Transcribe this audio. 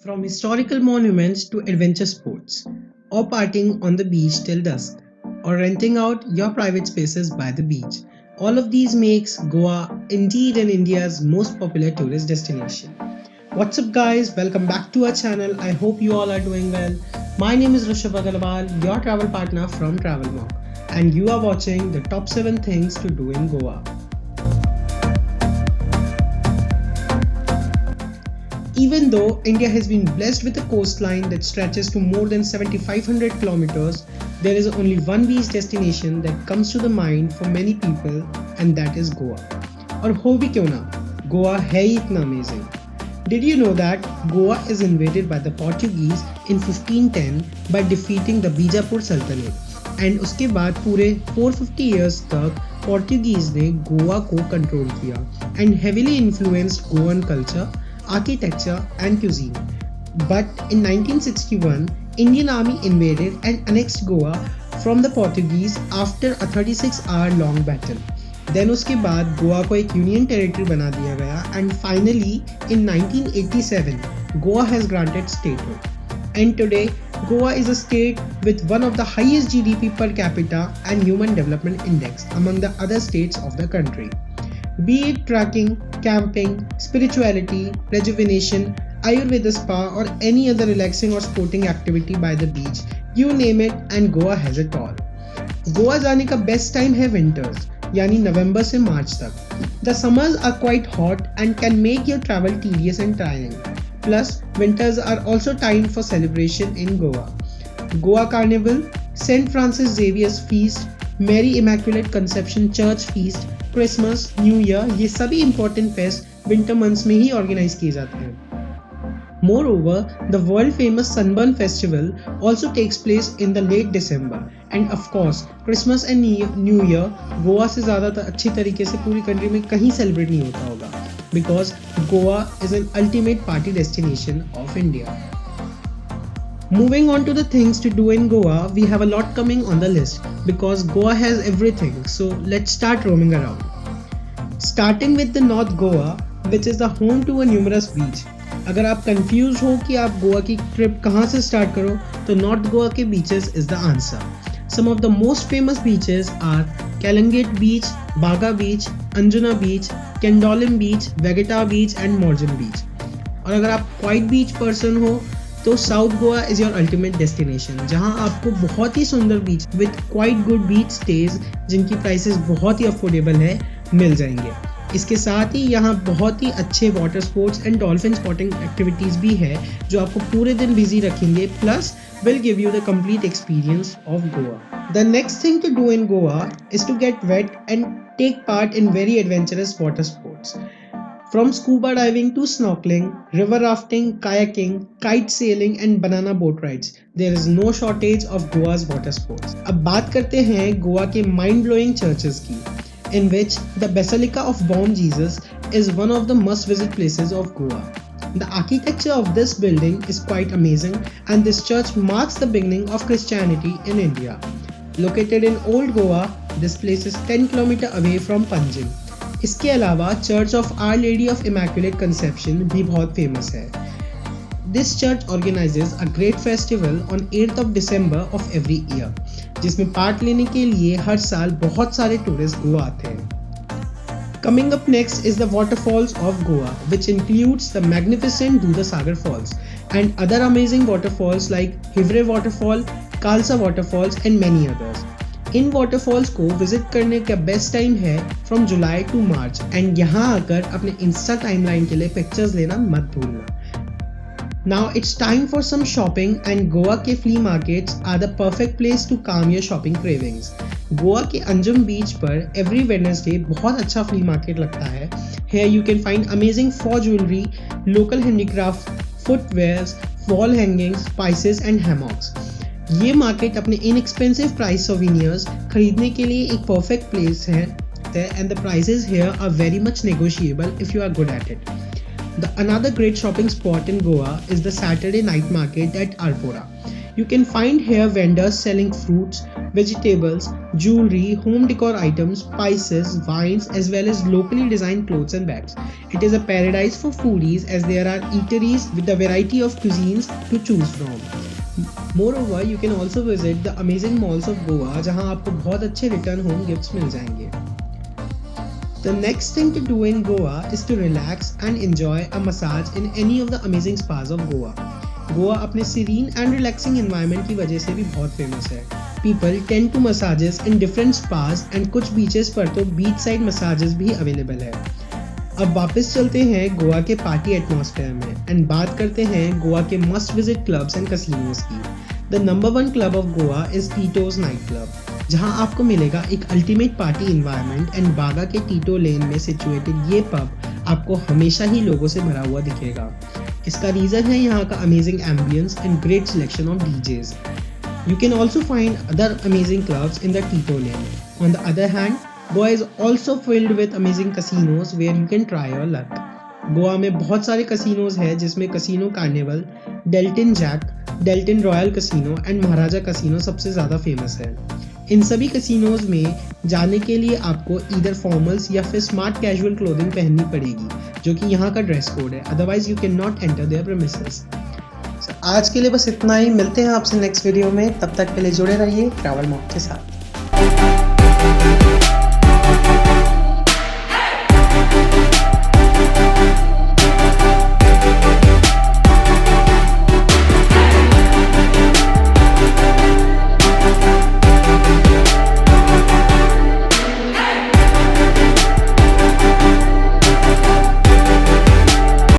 From historical monuments to adventure sports, or partying on the beach till dusk, or renting out your private spaces by the beach. All of these makes Goa indeed an India's most popular tourist destination. What's up guys, welcome back to our channel. I hope you all are doing well. My name is Rishabh Agarwal, your travel partner from TravelMock, and you are watching the top 7 things to do in Goa. Even though India has been blessed with a coastline that stretches to more than 7,500 kilometers, there is only one beach destination that comes to the mind for many people, and that is Goa. और हो भी क्यों ना, Goa है ही इतना amazing. Did you know that Goa is invaded by the Portuguese in 1510 by defeating the Bijapur Sultanate? And उसके बाद पूरे 450 years तक Portuguese ने गोवा को कंट्रोल किया and heavily influenced Goan culture, architecture and cuisine. But in 1961, Indian army invaded and annexed Goa from the Portuguese after a 36-hour long battle. Then उसके बाद गोवा को एक यूनियन टेरिटरी बना दिया गया and finally in 1987, Goa has granted statehood. And today, Goa is a state with one of the highest GDP per capita and Human Development Index among the other states of the country. Be it trekking, camping, spirituality, rejuvenation, Ayurveda spa or any other relaxing or sporting activity by the beach, you name it and Goa has it all. Goa जाने का best time है winters यानी नवंबर से मार्च तक. The summers are quite hot and can make your travel tedious and tiring. Plus, winters are also time for celebration in Goa. Goa Carnival, St. Francis Xavier's Feast, Mary Immaculate Conception Church Feast, Christmas, new year, ये सभी important fest winter months में ही organise किए जाते हैं. Moreover, the world famous Sunburn Festival also takes place in the late December. And of course, Christmas and New Year Goa से ज़्यादा अच्छी तरीके से पूरी कंट्री में कहीं सेलिब्रेट नहीं होता होगा because Goa is an ultimate party destination of India. Moving on to the things to do in Goa, we have a lot coming on the list because Goa has everything, so let's start roaming around. Starting with the North Goa, which is the home to a numerous beach. अगर आप confuse हो कि आप गोवा की trip कहाँ से start करो तो नॉर्थ गोवा के beaches is the answer. Some of the most famous beaches are Calangate Beach, Baga Beach, Anjuna Beach, Candolim Beach, Vegeta Beach and Morjan Beach. और अगर आप क्वाइट बीच पर्सन हो तो south Goa is your ultimate destination जहां आपको बहुत ही सुंदर beach with quite good beach stage जिनकी प्राइसेस बहुत ही अफोर्डेबल है मिल जाएंगे. इसके साथ ही यहाँ बहुत ही अच्छे water sports and dolphin spotting activities भी है जो आपको पूरे दिन बिजी रखेंगे plus will give you the complete experience of Goa. The next thing to do in Goa is to get wet and take part in very adventurous water sports. From scuba diving to snorkeling, river rafting, kayaking, kite sailing and banana boat rides, there is no shortage of Goa's water sports. अब बात करते हैं गोवा के mind-blowing churches की, in which the Basilica of Born Jesus is one of the must-visit places of Goa. The architecture of this building is quite amazing and this church marks the beginning of Christianity in India. Located in Old Goa, this place is 10 km away from Panjim. इसके अलावा Church of Our Lady of Immaculate Conception भी बहुत famous है. This church organizes a great festival on 8th of December of every year, जिसमें part लेने के लिए हर साल बहुत सारे टूरिस्ट गोवा आते हैं. Coming up next is the waterfalls of Goa, which includes the magnificent Dudhsagar Falls and other amazing waterfalls like Hivre Waterfall, Kalsa Waterfalls and many others. In waterfalls को visit करने का best time है from July to March and यहाँ आकर अपने Insta timeline के लिए pictures लेना मत भूलना. Now it's time for some shopping and Goa के flea markets are the perfect place to calm your shopping cravings. Goa के अंजुम बीच पर every Wednesday बहुत अच्छा flea market लगता है. Here you can find amazing fall jewelry, local handicraft, footwears, wall hangings, spices and hammocks. ये market अपने inexpensive price souvenirs खरीदने के लिए एक perfect place है and the prices here are very much negotiable if you are good at it. Another great shopping spot in Goa is the Saturday night market at Arpora. You can find here vendors selling fruits, vegetables, jewelry, home decor items, spices, wines, as well as locally designed clothes and bags. It is a paradise for foodies as there are eateries with a variety of cuisines to choose from. Moreover, you can also visit the amazing malls of Goa, जहां आपको बहुत अच्छे return home gifts मिल जाएंगे. The next thing to do in Goa is to relax and enjoy a massage in any of the amazing spas of Goa. Goa अपने serene and relaxing environment की वजह से भी बहुत famous है. People tend to massages in different spas and कुछ beaches पर तो beach side massages भी available है. अब वापस चलते हैं गोवा के पार्टी एटमॉस्फेयर में एंड बात करते हैं गोवा के must visit clubs and casinos की. The number 1 club of Goa is Tito's night club, जहां आपको मिलेगा एक अल्टीमेट पार्टी एनवायरनमेंट एंड बागा के टीटो लेन में सिचुएटेड ये पब आपको हमेशा ही लोगों से भरा हुआ दिखेगा. इसका रीजन है यहाँ का amazing ambience and great selection of DJs. You can also find other amazing clubs in the Tito lane. On the other hand, Goa is also filled with amazing casinos where you can try your luck. Goa में बहुत सारे casinos हैं जिसमें Casino Carnival, Deltin Jack, Deltin Royale Casino and Maharaja Casino सबसे ज़्यादा famous है. इन सभी casinos में जाने के लिए आपको either formals या फिर smart casual clothing पहननी पड़ेगी, जो कि यहाँ का ड्रेस कोड है. Otherwise you cannot enter their premises. आज के लिए बस इतना ही. मिलते हैं आपसे नेक्स्ट वीडियो में. तब तक के लिए जुड़े रहिए ट्रैवल मॉक के साथ.